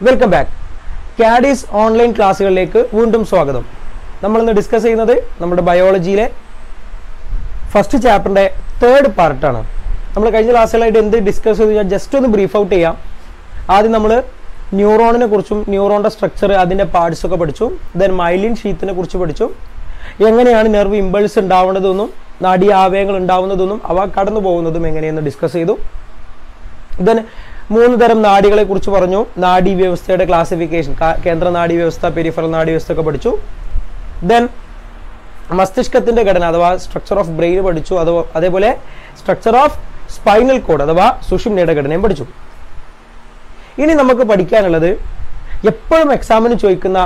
Welcome back. കാഡീസ് online ക്ലാസ്സുകളിലേക്ക് വീണ്ടും സ്വാഗതം. നമ്മളിന്ന് ഡിസ്കസ് ചെയ്യുന്നത് നമ്മുടെ ബയോളജിയിലെ ഫസ്റ്റ് ചാപ്റ്ററിൻ്റെ 3rd പാർട്ടാണ്. നമ്മൾ കഴിഞ്ഞ ക്ലാസ്സുകളായിട്ട് എന്ത് ഡിസ്കസ് ചെയ്ത് ജസ്റ്റ് ഒന്ന് ബ്രീഫ് ഔട്ട് ചെയ്യാം. ആദ്യം നമ്മൾ ന്യൂറോണിനെ കുറിച്ചും ന്യൂറോണിൻ്റെ സ്ട്രക്ചർ, അതിൻ്റെ പാർട്സ് ഒക്കെ പഠിച്ചു. ദെൻ മൈലിൻ ഷീത്തിനെ കുറിച്ച് പഠിച്ചു. എങ്ങനെയാണ് നെർവ് ഇമ്പൾസ് ഉണ്ടാവുന്നതെന്നും നാഡീ ആവേഗങ്ങൾ ഉണ്ടാവുന്നതെന്നും അവ കടന്നു പോകുന്നതും എങ്ങനെയെന്ന് ഡിസ്കസ് ചെയ്തു. ദെൻ 3 തരം നാഡികളെ കുറിച്ച് പറഞ്ഞു. നാഡീ വ്യവസ്ഥയുടെ ക്ലാസിഫിക്കേഷൻ, കേന്ദ്ര നാഡീ വ്യവസ്ഥ, പെരിഫറൽ നാഡീ വ്യവസ്ഥ ഒക്കെ പഠിച്ചു. ദെൻ മസ്തിഷ്കത്തിന്റെ ഘടന അഥവാ സ്ട്രക്ചർ ഓഫ് ബ്രെയിൻ പഠിച്ചു. അതേപോലെ സ്ട്രക്ചർ ഓഫ് സ്പൈനൽ കോഡ് അഥവാ സുഷുമ്നയുടെ ഘടനയും പഠിച്ചു. ഇനി നമുക്ക് പഠിക്കാനുള്ളത് എപ്പോഴും എക്സാമിന് ചോദിക്കുന്ന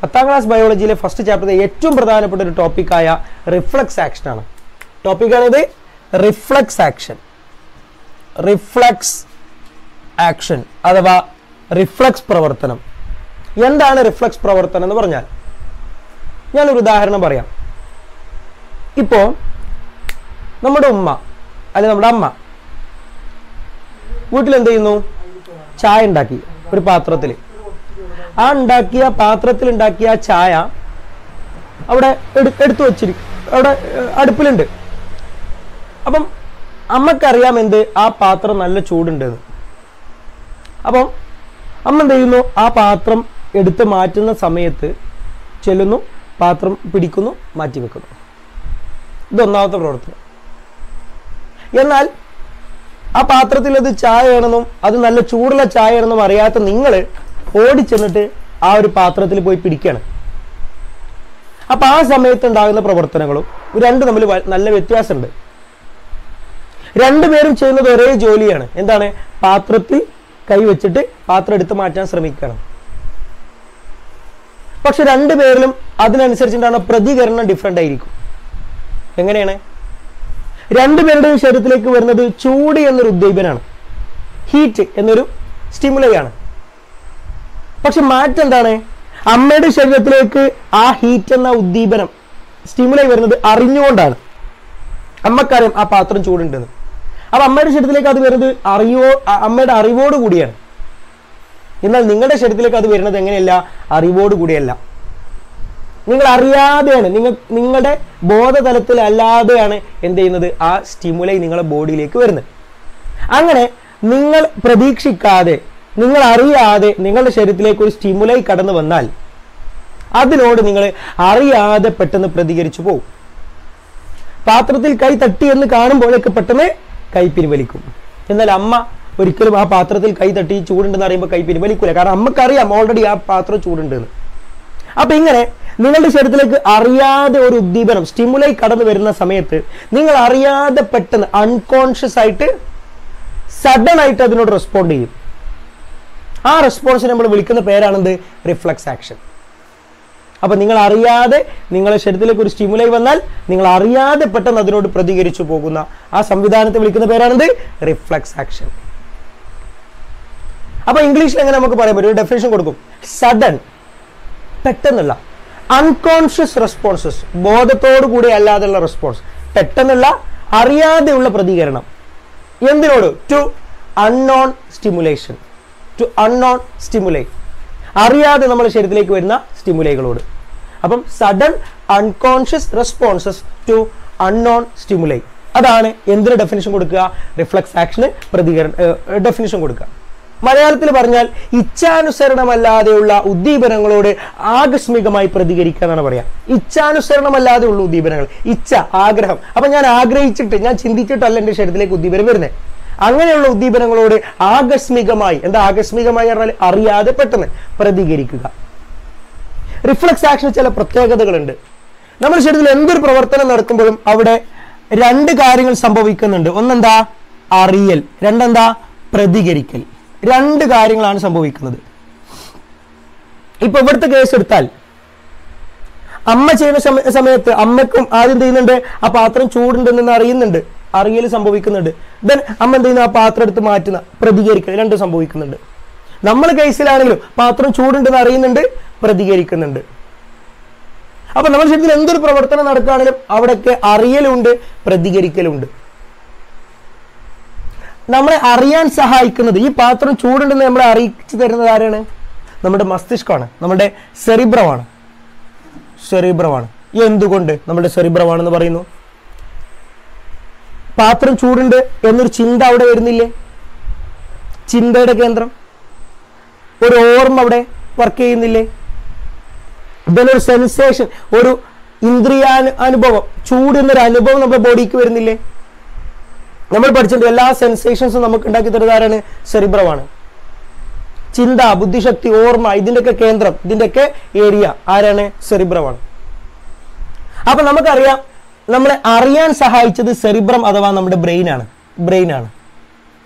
10ാം ക്ലാസ് ബയോളജിയിലെ ഫസ്റ്റ് ചാപ്റ്ററിലെ ഏറ്റവും പ്രധാനപ്പെട്ട ഒരു ടോപ്പിക്കായ റിഫ്ലക്സ് ആക്ഷൻ ആണ്. ടോപ്പിക്കാണിത് റിഫ്ലക്സ് ആക്ഷൻ. റിഫ്ലക്സ് ആക്ഷൻ അഥവാ റിഫ്ലക്സ് പ്രവർത്തനം. എന്താണ് റിഫ്ലക്സ് പ്രവർത്തനം എന്ന് പറഞ്ഞാൽ, ഞാനൊരു ഉദാഹരണം പറയാം. ഇപ്പോൾ നമ്മുടെ ഉമ്മ അല്ലെ നമ്മുടെ അമ്മ വീട്ടിൽ എന്ത് ചെയ്യുന്നു? ചായ ഉണ്ടാക്കി ഒരു പാത്രത്തിൽ. ആ പാത്രത്തിൽ ഉണ്ടാക്കിയ ചായ അവിടെ എടുത്തു വച്ചിരിക്കും, അവിടെ അടുപ്പിലുണ്ട്. അപ്പം അമ്മക്കറിയാം എന്ത്, ആ പാത്രം നല്ല ചൂടുണ്ടെന്ന്. അപ്പം അമ്മ എന്ത് ചെയ്യുന്നു? ആ പാത്രം എടുത്ത് മാറ്റുന്ന സമയത്ത് ചെല്ലുന്നു, പാത്രം പിടിക്കുന്നു, മാറ്റിവെക്കുന്നു. ഇതൊന്നാമത്തെ പ്രവർത്തനം. എന്നാൽ ആ പാത്രത്തിൽ അത് ചായയാണെന്നും അത് നല്ല ചൂടുള്ള ചായയാണെന്നും അറിയാത്ത നിങ്ങൾ ഓടിച്ചെന്നിട്ട് ആ ഒരു പാത്രത്തിൽ പോയി പിടിക്കുകയാണ്. അപ്പൊ ആ സമയത്ത് ഉണ്ടാകുന്ന പ്രവർത്തനങ്ങളും രണ്ടും തമ്മിൽ നല്ല വ്യത്യാസമുണ്ട്. രണ്ടുപേരും ചെയ്യുന്നത് ഒരേ ജോലിയാണ്. എന്താണ്? പാത്രത്തിൽ കൈവച്ചിട്ട് പാത്രം എടുത്ത് മാറ്റാൻ ശ്രമിക്കണം. പക്ഷെ രണ്ടുപേരിലും അതിനനുസരിച്ചുണ്ടാകുന്ന പ്രതികരണം ഡിഫറെന്റ് ആയിരിക്കും. എങ്ങനെയാണ്? രണ്ടുപേരുടെയും ശരീരത്തിലേക്ക് വരുന്നത് ചൂട് എന്നൊരു ഉദ്ദീപനാണ്, ഹീറ്റ് എന്നൊരു സ്റ്റിമുലയാണ്. പക്ഷെ മാറ്റം എന്താണ്? അമ്മയുടെ ശരീരത്തിലേക്ക് ആ ഹീറ്റ് എന്ന ഉദ്ദീപനം, സ്റ്റിമുലൈ വരുന്നത് അറിഞ്ഞുകൊണ്ടാണ്. അമ്മക്കറിയാം ആ പാത്രം ചൂടുണ്ടെന്ന്. അപ്പൊ അമ്മയുടെ ശരീരത്തിലേക്ക് അത് വരുന്നത് അമ്മയുടെ അറിവോട് കൂടിയാണ്. എന്നാൽ നിങ്ങളുടെ ശരീരത്തിലേക്ക് അത് വരുന്നത് എങ്ങനെയല്ല? അറിവോട് കൂടിയല്ല. നിങ്ങൾ അറിയാതെയാണ്, നിങ്ങളുടെ ബോധതലത്തിൽ അല്ലാതെയാണ് എന്ത് ചെയ്യുന്നത്? ആ സ്റ്റിമുലൈ നിങ്ങളുടെ ബോഡിയിലേക്ക് വരുന്നത്. അങ്ങനെ നിങ്ങൾ പ്രതീക്ഷിക്കാതെ, നിങ്ങൾ അറിയാതെ നിങ്ങളുടെ ശരീരത്തിലേക്ക് ഒരു സ്റ്റിമുലൈ കടന്നു വന്നാൽ അതിനോട് നിങ്ങൾ അറിയാതെ പെട്ടെന്ന് പ്രതികരിച്ചു പോകും. പാത്രത്തിൽ കൈ തട്ടി എന്ന് കാണുമ്പോഴേക്ക് പെട്ടെന്ന് കൈ പിൻവലിക്കും. എന്നാൽ അമ്മ ഒരിക്കലും ആ പാത്രത്തിൽ കൈ തട്ടി ചൂടുണ്ടെന്ന് അറിയുമ്പോൾ കൈ പിൻവലിക്കൂല. കാരണം അമ്മക്കറിയാം ഓൾറെഡി ആ പാത്രം ചൂടുണ്ടെന്ന്. അപ്പൊ ഇങ്ങനെ നിങ്ങളുടെ ശരീരത്തിലേക്ക് അറിയാതെ ഒരു ഉദ്ദീപനം, സ്റ്റിമുലൈ കടന്നു വരുന്ന സമയത്ത് നിങ്ങൾ അറിയാതെ പെട്ടെന്ന് അൺകോൺഷ്യസ് ആയിട്ട് സഡൻ ആയിട്ട് അതിനോട് റെസ്പോണ്ട് ചെയ്യും. ആ റെസ്പോൺസിനെ നമ്മൾ വിളിക്കുന്ന പേരാണെന്ത്? Reflux action. അപ്പൊ നിങ്ങൾ അറിയാതെ നിങ്ങളുടെ ശരീരത്തിലേക്ക് ഒരു സ്റ്റിമുലൈ വന്നാൽ നിങ്ങൾ അറിയാതെ പെട്ടെന്ന് അതിനോട് പ്രതികരിച്ചു പോകുന്ന ആ സംവിധാനത്തെ വിളിക്കുന്ന പേരാണെന്ത്? Reflux action. അപ്പൊ ഇംഗ്ലീഷിൽ എങ്ങനെ നമുക്ക് പറയാൻ പറ്റും? ഒരു ഡെഫിനിഷൻ കൊടുക്കും. സഡൻ, പെട്ടെന്നുള്ള, അൺകോൺഷ്യസ് റെസ്പോൺസസ്, ബോധത്തോടു കൂടി അല്ലാതെയുള്ള റെസ്പോൺസ്, പെട്ടെന്നുള്ള അറിയാതെയുള്ള പ്രതികരണം. എന്തിനോട്? To unknown stimulation. To unknown stimuli, അറിയാതെ നമ്മുടെ ശരീരത്തിലേക്ക് വരുന്ന സ്റ്റിമുലൈകളോട്. അപ്പം sudden unconscious responses to unknown stimuli. അതാണ് എന്തിന് ഡെഫിനിഷൻ കൊടുക്കുക? റിഫ്ലക്സ് ആക്ഷന് ഡെഫിനിഷൻ കൊടുക്കുക. മലയാളത്തിൽ പറഞ്ഞാൽ ഇച്ഛാനുസരണമല്ലാതെയുള്ള ഉദ്ദീപനങ്ങളോട് ആകസ്മികമായി പ്രതികരിക്കുക എന്നാണ് പറയാ. ഇച്ഛാനുസരണമല്ലാതെയുള്ള ഉദ്ദീപനങ്ങൾ, ഇച്ഛ, ആഗ്രഹം. അപ്പൊ ഞാൻ ആഗ്രഹിച്ചിട്ട്, ഞാൻ ചിന്തിച്ചിട്ടല്ല എന്റെ ശരീരത്തിലേക്ക് ഉദ്ദീപനം വരുന്നത്. അങ്ങനെയുള്ള ഉദ്ദീപനങ്ങളോട് ആകസ്മികമായി, എന്താ ആകസ്മികമായി പറഞ്ഞാൽ അറിയാതെ പെട്ടെന്ന് പ്രതികരിക്കുക. റിഫ്ലക്സ് ആക്ഷന് ചില പ്രത്യേകതകളുണ്ട്. നമ്മുടെ ശരീരത്തിൽ എന്തൊരു പ്രവർത്തനം നടക്കുമ്പോഴും അവിടെ 2 കാര്യങ്ങൾ സംഭവിക്കുന്നുണ്ട്. ഒന്നെന്താ? അറിയൽ. രണ്ടെന്താ? പ്രതികരിക്കൽ. 2 കാര്യങ്ങളാണ് സംഭവിക്കുന്നത്. ഇപ്പൊ ഇവിടുത്തെ കേസ് എടുത്താൽ, അമ്മ ചെയ്യുന്ന സമയത്ത് അമ്മക്കും ആദ്യം ചെയ്യുന്നുണ്ട്, ആ പാത്രം ചൂടുണ്ടെന്ന് അറിയുന്നുണ്ട്, അറിയൽ സംഭവിക്കുന്നുണ്ട്. ദെൻ അമ്മ എന്ത് ചെയ്യുന്നു? ആ പാത്രം എടുത്ത് മാറ്റുന്ന, പ്രതികരിക്കൽ, 2 സംഭവിക്കുന്നുണ്ട്. നമ്മൾ കേസിലാണെങ്കിലും പാത്രം ചൂടുണ്ടെന്ന് അറിയുന്നുണ്ട്, പ്രതികരിക്കുന്നുണ്ട്. അപ്പൊ നമ്മുടെ ശരീരത്തിൽ എന്തൊരു പ്രവർത്തനം നടക്കുകയാണെങ്കിലും അവിടെയൊക്കെ അറിയലുണ്ട്, പ്രതികരിക്കലുണ്ട്. നമ്മളെ അറിയാൻ സഹായിക്കുന്നത്, ഈ പാത്രം ചൂടുണ്ടെന്ന് നമ്മളെ അറിയിച്ചു തരുന്നത് ആരാണ്? നമ്മുടെ മസ്തിഷ്കമാണ്, നമ്മുടെ സെറിബ്രമാണ്. എന്തുകൊണ്ട് നമ്മുടെ സെറിബ്രമാണെന്ന് പറയുന്നു? പാത്രം ചൂടുണ്ട് എന്നൊരു ചിന്ത അവിടെ വരുന്നില്ലേ? ചിന്തയുടെ കേന്ദ്രം, ഒരു ഓർമ്മ അവിടെ വർക്ക് ചെയ്യുന്നില്ലേ? ഇതൊരു സെൻസേഷൻ, ഒരു ഇന്ദ്രിയാനുഭവം, ചൂട് എന്നൊരു അനുഭവം നമ്മുടെ ബോഡിക്ക് വരുന്നില്ലേ? നമ്മൾ പഠിച്ചിട്ടുണ്ട് എല്ലാ സെൻസേഷൻസും നമുക്ക് ഉണ്ടാക്കി തരുന്നതാണ് സെറിബ്രമാണ്. ചിന്ത, ബുദ്ധിശക്തി, ഓർമ്മ, ഇതിന്റെയൊക്കെ കേന്ദ്രം, ഇതിന്റെയൊക്കെ ഏരിയ ആരാണ്? സെറിബ്രമാണ്. അപ്പൊ നമുക്കറിയാം, നമ്മളെ അറിയാൻ സഹായിച്ചത് സെറിബ്രം അഥവാ നമ്മുടെ ബ്രെയിനാണ്.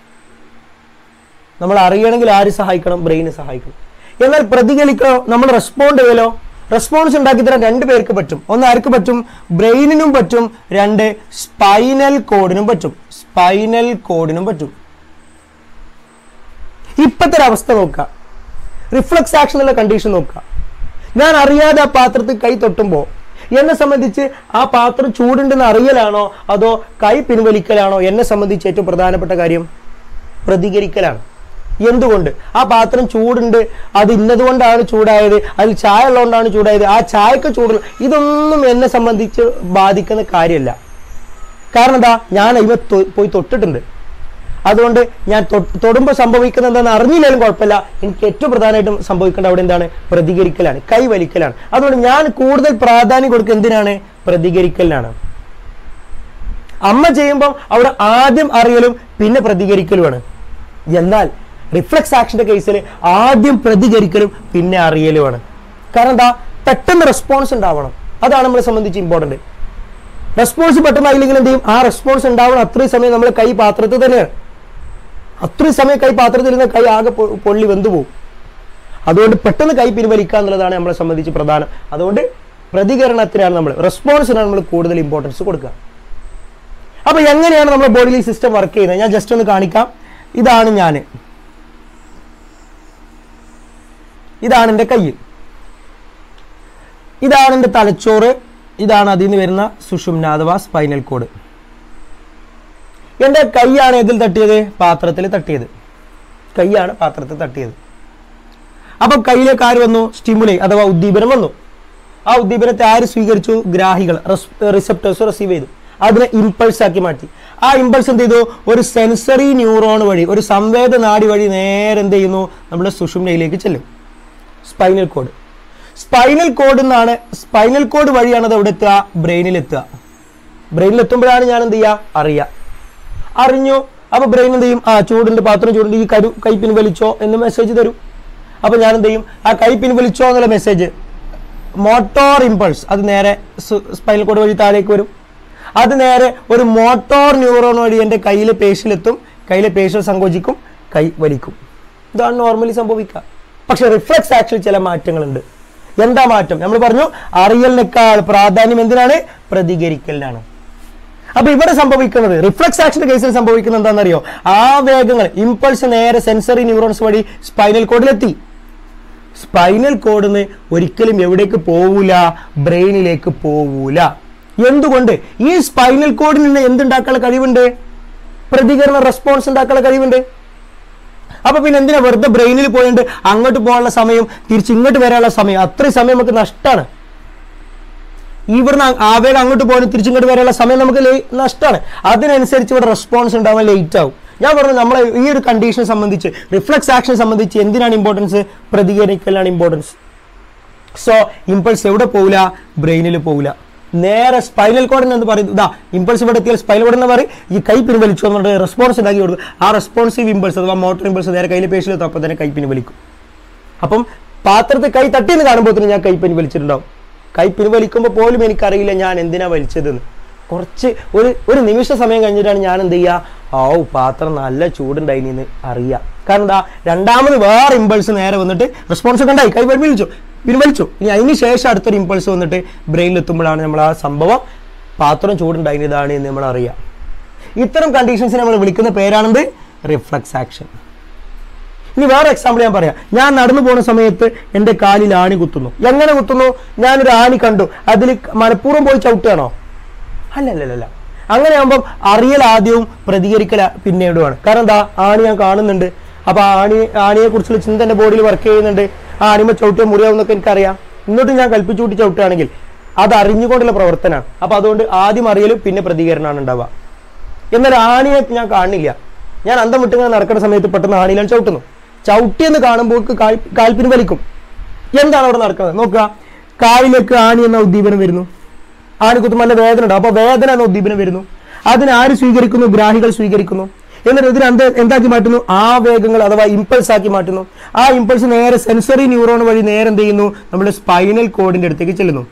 നമ്മൾ അറിയണമെങ്കിൽ ആര് സഹായിക്കണം? ബ്രെയിന് സഹായിക്കണം. എന്നാൽ പ്രതികരിക്കണോ, നമ്മൾ റെസ്പോണ്ട് ചെയ്യലോ? റെസ്പോൺസ് ഉണ്ടാക്കി തരാൻ 2 പേർക്ക് പറ്റും. ഒന്ന് ആർക്ക് പറ്റും? ബ്രെയിനിനും പറ്റും. 2 സ്പൈനൽ കോഡിനും പറ്റും. ഇപ്പത്തെ അവസ്ഥ നോക്കുക, റിഫ്ലക്സ് ആക്ഷൻ ഉള്ള കണ്ടീഷൻ നോക്കുക. ഞാൻ അറിയാതെ ആ പാത്രത്തിൽ കൈ തൊട്ടുമ്പോൾ എന്നെ സംബന്ധിച്ച് ആ പാത്രം ചൂടുണ്ടെന്ന് അറിയലാണോ അതോ കൈ പിൻവലിക്കലാണോ? എന്നെ സംബന്ധിച്ച് ഏറ്റവും പ്രധാനപ്പെട്ട കാര്യം പ്രതികരിക്കലാണ്. എന്തുകൊണ്ട്? ആ പാത്രം ചൂടുണ്ട്, അത് ഇന്നതുകൊണ്ടാണ് ചൂടായത്, അതിൽ ചായ ഉള്ളതുകൊണ്ടാണ് ചൂടായത്, ആ ചായക്ക് ചൂടുള്ള, ഇതൊന്നും എന്നെ സംബന്ധിച്ച് ബാധിക്കുന്ന കാര്യമല്ല. കാരണം എന്താ? ഞാൻ ഇവ പോയി തൊട്ടിട്ടുണ്ട്. അതുകൊണ്ട് ഞാൻ തൊടുമ്പോൾ സംഭവിക്കുന്നത് എന്താണെന്ന് അറിഞ്ഞില്ലെങ്കിലും കുഴപ്പമില്ല. എനിക്ക് ഏറ്റവും പ്രധാനമായിട്ടും സംഭവിക്കേണ്ട അവിടെ എന്താണ്? പ്രതികരിക്കലാണ്, കൈവലിക്കലാണ്. അതുകൊണ്ട് ഞാൻ കൂടുതൽ പ്രാധാന്യം കൊടുക്കുക എന്തിനാണ്? പ്രതികരിക്കലിനാണ്. അമ്മ ചെയ്യുമ്പോൾ അവിടെ ആദ്യം അറിയലും പിന്നെ പ്രതികരിക്കലുമാണ്. എന്നാൽ റിഫ്ലക്സ് ആക്ഷന്റെ കേസിൽ ആദ്യം പ്രതികരിക്കലും പിന്നെ അറിയലുമാണ്. കാരണം എന്താ? പെട്ടെന്ന് റെസ്പോൺസ് ഉണ്ടാവണം. അതാണ് നമ്മളെ സംബന്ധിച്ച് ഇമ്പോർട്ടന്റ്. റെസ്പോൺസ് പെട്ടെന്ന് ആയില്ലെങ്കിൽ എന്ത് ചെയ്യും? ആ റെസ്പോൺസ് ഉണ്ടാവണം അത്രയും സമയം നമ്മൾ കൈ പാത്രത്തിൽ തന്നെയാണ്. അത്രയും സമയം കൈ പാത്രത്തിൽ നിന്ന് കൈ ആകെ പൊള്ളി വെന്തു പോകും. അതുകൊണ്ട് പെട്ടെന്ന് കൈ പിൻവലിക്കുക എന്നുള്ളതാണ് നമ്മളെ സംബന്ധിച്ച് പ്രധാനം. അതുകൊണ്ട് പ്രതികരണത്തിനാണ് നമ്മൾ, റെസ്പോൺസിനാണ് നമ്മൾ കൂടുതൽ ഇമ്പോർട്ടൻസ് കൊടുക്കുക. അപ്പൊ എങ്ങനെയാണ് നമ്മുടെ ബോഡിയിൽ സിസ്റ്റം വർക്ക് ചെയ്യുന്നത്? ഞാൻ ജസ്റ്റ് ഒന്ന് കാണിക്കാം. ഇതാണ് ഞാൻ, ഇതാണ് എൻ്റെ കൈ, ഇതാണ് എൻ്റെ തലച്ചോറ്, ഇതാണ് അതിൽ നിന്ന് വരുന്ന സുഷുമ്ന അഥവാ സ്പൈനൽ കോഡ്. എൻ്റെ കൈയാണ് ഇതിൽ തട്ടിയത്? പാത്രത്തിൽ തട്ടിയത്. കൈയാണ് പാത്രത്തിൽ തട്ടിയത്. അപ്പൊ കയ്യിലേക്ക് ആര് വന്നു? സ്റ്റിമുലൈ അഥവാ ഉദ്ദീപനം വന്നു. ആ ഉദ്ദീപനത്തെ ആര് സ്വീകരിച്ചു? ഗ്രാഹികൾ, റിസപ്റ്റേഴ്സ് റിസീവ് ചെയ്തു. അതിനെ ഇമ്പൾസ് ആക്കി മാറ്റി. ആ ഇമ്പൾസ് എന്ത് ചെയ്തു? ഒരു സെൻസറി ന്യൂറോൺ വഴി, ഒരു സംവേദ നാഡി വഴി നേരെ എന്ത് ചെയ്യുന്നു? നമ്മുടെ സുഷുമ്നയിലേക്ക് ചെല്ലും. Spinal cord. സ്പൈനൽ കോഡ് വഴിയാണ് അത് എവിടെ എത്തുക? ബ്രെയിനിലെത്തുക. ബ്രെയിനിലെത്തുമ്പോഴാണ് ഞാൻ എന്ത് ചെയ്യുക? അറിഞ്ഞു. അപ്പൊ ബ്രെയിൻ എന്ത് ചെയ്യും? ചൂടുണ്ട്, പാത്രം ചൂടുണ്ട്, ഈ കൈ പിൻവലിച്ചോ എന്ന് മെസ്സേജ് തരും. അപ്പൊ ഞാൻ എന്ത് ചെയ്യും? ആ കൈ പിൻവലിച്ചോ എന്നുള്ള മെസ്സേജ്, മോട്ടോർ ഇമ്പൾസ്, അത് നേരെ സ്പൈനൽ കോഡ് വഴി താഴേക്ക് വരും. അത് നേരെ ഒരു മോട്ടോർ ന്യൂറോൺ വഴി എൻ്റെ കയ്യിലെ പേശിയിലെത്തും. കയ്യിലെ പേശികൾ സങ്കോചിക്കും, കൈ വലിക്കും. ഇതാണ് നോർമലി സംഭവിക്കുക. പക്ഷെ റിഫ്ലക്സ് ആക്ഷൻ ചില മാറ്റങ്ങളുണ്ട്. എന്താ മാറ്റം? നമ്മൾ പറഞ്ഞു അറിയലിനേക്കാൾ പ്രാധാന്യം എന്തിനാണ്? പ്രതികരിക്കലിനാണ്. അപ്പൊ ഇവിടെ സംഭവിക്കുന്നത്, റിഫ്ലക്സ് ആക്ഷന്റെ കേസിൽ സംഭവിക്കുന്നത് എന്താണെന്നറിയോ? ആവേഗങ്ങൾ, ഇമ്പൾസ് നേരെ സെൻസറി ന്യൂറോൺസ് വഴി സ്പൈനൽ കോഡിലെത്തി. സ്പൈനൽ കോഡിന്ന് ഒരിക്കലും എവിടേക്ക് പോവൂല? ബ്രെയിനിലേക്ക് പോവൂല. എന്തുകൊണ്ട്? ഈ സ്പൈനൽ കോഡിൽ നിന്ന് എന്തുണ്ടാക്കാനുള്ള കഴിവുണ്ട്? പ്രതികരണ റെസ്പോൺസ് ഉണ്ടാക്കാനുള്ള കഴിവുണ്ട്. അപ്പൊ പിന്നെ എന്തിനാ വെറുതെ ബ്രെയിനിൽ പോയിട്ട് അങ്ങോട്ട് പോകാനുള്ള സമയം, തിരിച്ച് ഇങ്ങോട്ട് വരാനുള്ള സമയം, അത്രയും സമയം നമുക്ക് നഷ്ടമാണ്. ഇവിടുന്ന് ആവേഗം അങ്ങോട്ട് പോകാനും തിരിച്ചിങ്ങോട്ട് വരാനുള്ള സമയം നമുക്ക് നഷ്ടമാണ്. അതിനനുസരിച്ച് ഇവിടെ റെസ്പോൺസ് ഉണ്ടാവാൻ ലേറ്റ് ആവും. ഞാൻ പറഞ്ഞു, നമ്മളെ ഈ ഒരു കണ്ടീഷനെ സംബന്ധിച്ച്, റിഫ്ലക്സ് ആക്ഷൻ സംബന്ധിച്ച് എന്തിനാണ് ഇമ്പോർട്ടൻസ്? പ്രതികരിക്കലാണ് ഇമ്പോർട്ടൻസ്. സോ ഇമ്പൾസ് എവിടെ പോവില്ല? ബ്രെയിനിൽ പോവില്ല, നേരെ സ്പൈനൽ കോഡിന് എന്ന് പറയും. ഇതാ ഇമ്പൾസ് ഇവിടെ എത്തിയാൽ സ്പൈനൽ കോഡ് എന്ന് പറയും ഈ കൈ പിൻവലിച്ചു എന്നുകൊണ്ട് റെസ്പോൺസ് ഉണ്ടാക്കി കൊടുക്കും. ആ റെസ്പോൺസീവ് ഇമ്പൾസ് അഥവാ മോട്ടോർ ഇമ്പൾസ് നേരെ കയ്യിൽ പേശിലെത്തും. അപ്പം തന്നെ കൈ പിൻവലിക്കും. അപ്പം പാത്രത്തിൽ കൈ തട്ടിയെന്ന് കാണുമ്പോൾ ഞാൻ കൈ പിൻവലിച്ചിട്ടുണ്ടാവും. കൈ പിൻവലിക്കുമ്പോൾ പോലും എനിക്കറിയില്ല ഞാൻ എന്തിനാ വലിച്ചതെന്ന്. കുറച്ച് ഒരു നിമിഷ സമയം കഴിഞ്ഞിട്ടാണ് ഞാൻ എന്ത് ചെയ്യുക? പാത്രം നല്ല ചൂടുണ്ടായിന്ന് അറിയാം. കാരണം എന്താ? രണ്ടാമത് വേറെ ഇമ്പൾസ് നേരെ വന്നിട്ട് റെസ്പോൺസ് ഒക്കെ ഉണ്ടായി, കൈ പിൻവലിച്ചു. ഇനി അതിന് ശേഷം അടുത്തൊരു ഇമ്പൾസ് വന്നിട്ട് ബ്രെയിനിലെത്തുമ്പോഴാണ് നമ്മൾ ആ സംഭവം പാത്രം ചൂടുണ്ടായിരുന്നതാണ് എന്ന് നമ്മൾ അറിയാം. ഇത്തരം കണ്ടീഷൻസിനെ നമ്മൾ വിളിക്കുന്ന പേരാണെന്ത്? Reflux action. ഇനി വേറെ എക്സാമ്പിൾ ഞാൻ പറയാം. ഞാൻ നടന്നു പോകുന്ന സമയത്ത് എൻ്റെ കാലിൽ ആണി കുത്തുന്നു. എങ്ങനെ കുത്തുന്നു? ഞാനൊരു ആണി കണ്ടു, അതിൽ മനഃപൂർവ്വം പോയി ചവിട്ടുകയാണോ? അല്ലല്ലല്ല. അങ്ങനെ ആകുമ്പം അറിയൽ ആദ്യവും പ്രതികരിക്കൽ പിന്നീടുമാണ്. കാരണം എന്താ? ആണി ഞാൻ കാണുന്നുണ്ട്. അപ്പൊ ആണിയെ കുറിച്ചുള്ള ചിന്ത എൻ്റെ ബോഡിയിൽ വർക്ക് ചെയ്യുന്നുണ്ട്. ആ ആണിമ ചവിട്ടിയ മുറിയാവുന്നൊക്കെ എനിക്കറിയാം. എന്നിട്ട് ഞാൻ കൽപ്പിച്ചു കൂട്ടി ചവിട്ടുകയാണെങ്കിൽ അത് അറിഞ്ഞുകൊണ്ടുള്ള പ്രവർത്തനമാണ്. അപ്പൊ അതുകൊണ്ട് ആദ്യം അറിയലും പിന്നെ പ്രതികരണമാണ് ഉണ്ടാവുക. എന്നാൽ ആണിയെ ഞാൻ കാണില്ല. ഞാൻ അന്തം വിട്ടിങ്ങനെ നടക്കുന്ന സമയത്ത് പെട്ടെന്ന് ആണിയിലാണ് ചവിട്ടുന്നു. ചവിട്ടിയെന്ന് കാണുമ്പോൾ കാൽപ്പിന് വലിക്കും. എന്താണ് അവിടെ നടക്കുന്നത് നോക്കുക. കാലിലേക്ക് ആണി എന്ന ഉദ്ദീപനം വരുന്നു. ആണി കുത്തും നല്ല വേദന ഉണ്ടാവും. അപ്പൊ വേദന എന്ന ഉദ്ദീപനം വരുന്നു. അതിന് ആര് സ്വീകരിക്കുന്നു? ഗ്രാഹികൾ സ്വീകരിക്കുന്നു. എന്നിട്ട് ഇതിന് എന്താക്കി മാറ്റുന്നു? ആവേഗങ്ങൾ അഥവാ ഇമ്പൾസ് ആക്കി മാറ്റുന്നു. ആ ഇമ്പൾസ് നേരെ സെൻസറി ന്യൂറോൺ വഴി നേരെ എന്ത് ചെയ്യുന്നു? നമ്മുടെ സ്പൈനൽ കോഡിന്റെ അടുത്തേക്ക് ചെല്ലുന്നു.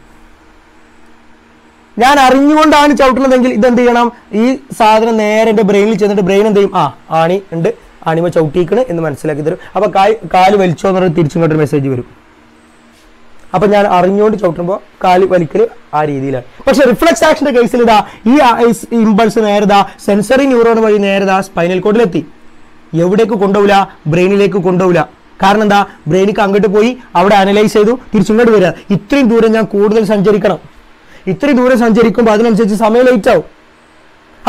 ഞാൻ അറിഞ്ഞുകൊണ്ടാണ് ചവിട്ടുന്നതെങ്കിൽ ഇതെന്ത് ചെയ്യണം? ഈ സാധനം നേരെ എന്റെ ബ്രെയിനിൽ ചെന്നിട്ട് ബ്രെയിൻ എന്ത് ചെയ്യും? ആണി ഉണ്ട്, ആണിമ ചവിട്ടിക്കണ് എന്ന് മനസ്സിലാക്കി തരും. അപ്പൊ കാല് വലിച്ചോ എന്ന് പറഞ്ഞാൽ തിരിച്ചിങ്ങോട്ടൊരു മെസ്സേജ് വരും. അപ്പൊ ഞാൻ അറിഞ്ഞുകൊണ്ട് ചവിട്ടുമ്പോൾ കാല് വലിക്കല് ആ രീതിയിലാണ്. പക്ഷെ റിഫ്ലക്സ് ആക്ഷന്റെ കേസിൽ ഇതാ ഈ ഇമ്പൾസ് നേരതാ സെൻസറി ന്യൂറോൺ വഴി നേരതാ സ്പൈനൽ കോഡിലെത്തി. എവിടേക്ക് കൊണ്ടുപോകില്ല? ബ്രെയിനിലേക്ക് കൊണ്ടുപോകില്ല. കാരണം എന്താ? ബ്രെയിനിക്ക് അങ്ങോട്ട് പോയി അവിടെ അനലൈസ് ചെയ്തു തിരിച്ചിങ്ങോട്ട് വരിക. ഇത്രയും ദൂരം ഞാൻ കൂടുതൽ സഞ്ചരിക്കണം. ഇത്രയും ദൂരം സഞ്ചരിക്കുമ്പോൾ അതിനനുസരിച്ച് സമയം ലേറ്റ് ആവും.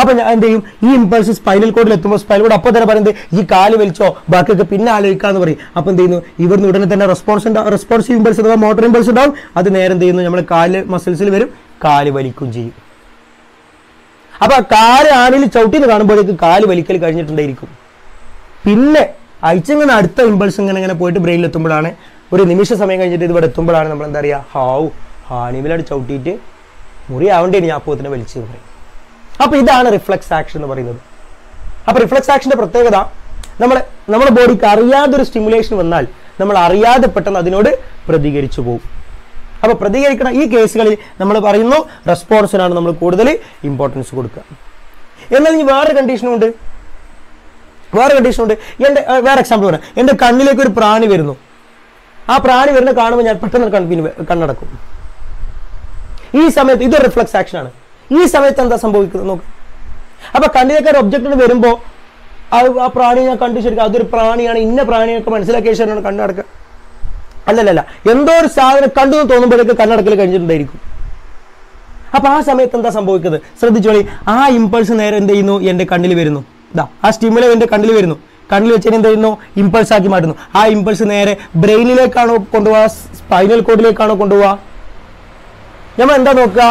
അപ്പൊ ഞാൻ എന്ത് ചെയ്യും? ഈ ഇമ്പൾസ് സ്പൈനൽ കോഡിൽ എത്തുമ്പോൾ സ്പൈനൽ കോഡ് അപ്പൊ തന്നെ പറയുന്നത് ഈ കാല് വലിച്ചോ ബാക്കിയൊക്കെ പിന്നെ ആലോചിക്കാന്ന് പറയും. അപ്പൊ എന്ത് ചെയ്യുന്നു? ഇവിടുന്ന് ഉടനെ തന്നെ റെസ്പോൺസീവ് ഇമ്പൾസ് അഥവാ മോട്ടോർ ഇമ്പൾസ് ഉണ്ടാവും. അത് നേരെ എന്ത് ചെയ്യുന്നു? നമ്മുടെ കാല് മസിൽസിൽ വരും, കാല് വലിക്കും ചെയ്യും. അപ്പൊ കാല് ആണിയിൽ ചവിട്ടിന്ന് കാണുമ്പോഴേക്ക് കാല് വലിക്കൽ കഴിഞ്ഞിട്ടുണ്ടായിരിക്കും. പിന്നെ അയച്ചിങ്ങനെ അടുത്ത ഇമ്പൾസ് ഇങ്ങനെ പോയിട്ട് ബ്രെയിനിൽ എത്തുമ്പോഴാണ്, ഒരു നിമിഷ സമയം കഴിഞ്ഞിട്ട് ഇവിടെ എത്തുമ്പോഴാണ് നമ്മൾ എന്താ പറയുക? ആണിമേലാണ് ചവിട്ടിയിട്ട് മുറിയാവേണ്ടേ ഞാൻ അപ്പോൾ തന്നെ വലിച്ചു പറയും. അപ്പൊ ഇതാണ് റിഫ്ലക്സ് ആക്ഷൻ എന്ന് പറയുന്നത്. അപ്പൊ റിഫ്ലക്സ് ആക്ഷന്റെ പ്രത്യേകത, നമ്മുടെ ബോഡിക്ക് അറിയാതൊരു സ്റ്റിമുലേഷൻ വന്നാൽ നമ്മൾ അറിയാതെ പെട്ടെന്ന് അതിനോട് പ്രതികരിച്ചു പോകും. അപ്പൊ പ്രതികരിക്കണം ഈ കേസുകളിൽ നമ്മൾ പറയുന്നു റെസ്പോൺസിനാണ് നമ്മൾ കൂടുതൽ ഇമ്പോർട്ടൻസ് കൊടുക്കുക. എന്നാൽ ഇനി വേറെ കണ്ടീഷനുണ്ട്. എന്റെ വേറെ എക്സാമ്പിൾ പറയാം. എന്റെ കണ്ണിലേക്ക് ഒരു പ്രാണി വരുന്നു. ആ പ്രാണി വരുന്ന കാണുമ്പോൾ ഞാൻ പെട്ടെന്ന് കണ്ണടക്കും. ഈ സമയത്ത് ഇതൊരു റിഫ്ലക്സ് ആക്ഷൻ ആണ്. ഈ സമയത്ത് എന്താ സംഭവിക്കുന്നത് നോക്ക്. അപ്പൊ കണ്ണിലേക്ക് ഒരു ഒബ്ജക്റ്റിന് വരുമ്പോ ആ പ്രാണി ഞാൻ കണ്ടു ശരിക്കും അതൊരു പ്രാണിയാണ്, ഇന്ന പ്രാണിയൊക്കെ മനസ്സിലാക്കിയ ശേഷമാണ് കണ്ണടക്കുക. അല്ലല്ല, എന്തോ ഒരു സാധനം കണ്ടു എന്ന് തോന്നുമ്പോഴേക്ക് കണ്ണടക്കൽ കഴിഞ്ഞിട്ടുണ്ടായിരിക്കും. അപ്പൊ ആ സമയത്ത് എന്താ സംഭവിക്കുന്നത് ശ്രദ്ധിച്ചോളി. ആ ഇമ്പൾസ് നേരെ എന്ത് ചെയ്യുന്നു? എന്റെ കണ്ണിൽ വരുന്നു. ആ സ്റ്റിമുലം എന്റെ കണ്ണിൽ വരുന്നു. കണ്ണിൽ വെച്ചാൽ എന്ത് ചെയ്യുന്നു? ഇമ്പൾസ് ആക്കി മാറ്റുന്നു. ആ ഇമ്പൾസ് നേരെ ബ്രെയിനിലേക്കാണോ കൊണ്ടുപോവാ? സ്പൈനൽ കോഡിലേക്കാണോ കൊണ്ടുപോവാ? നമ്മൾ എന്താ നോക്കുക?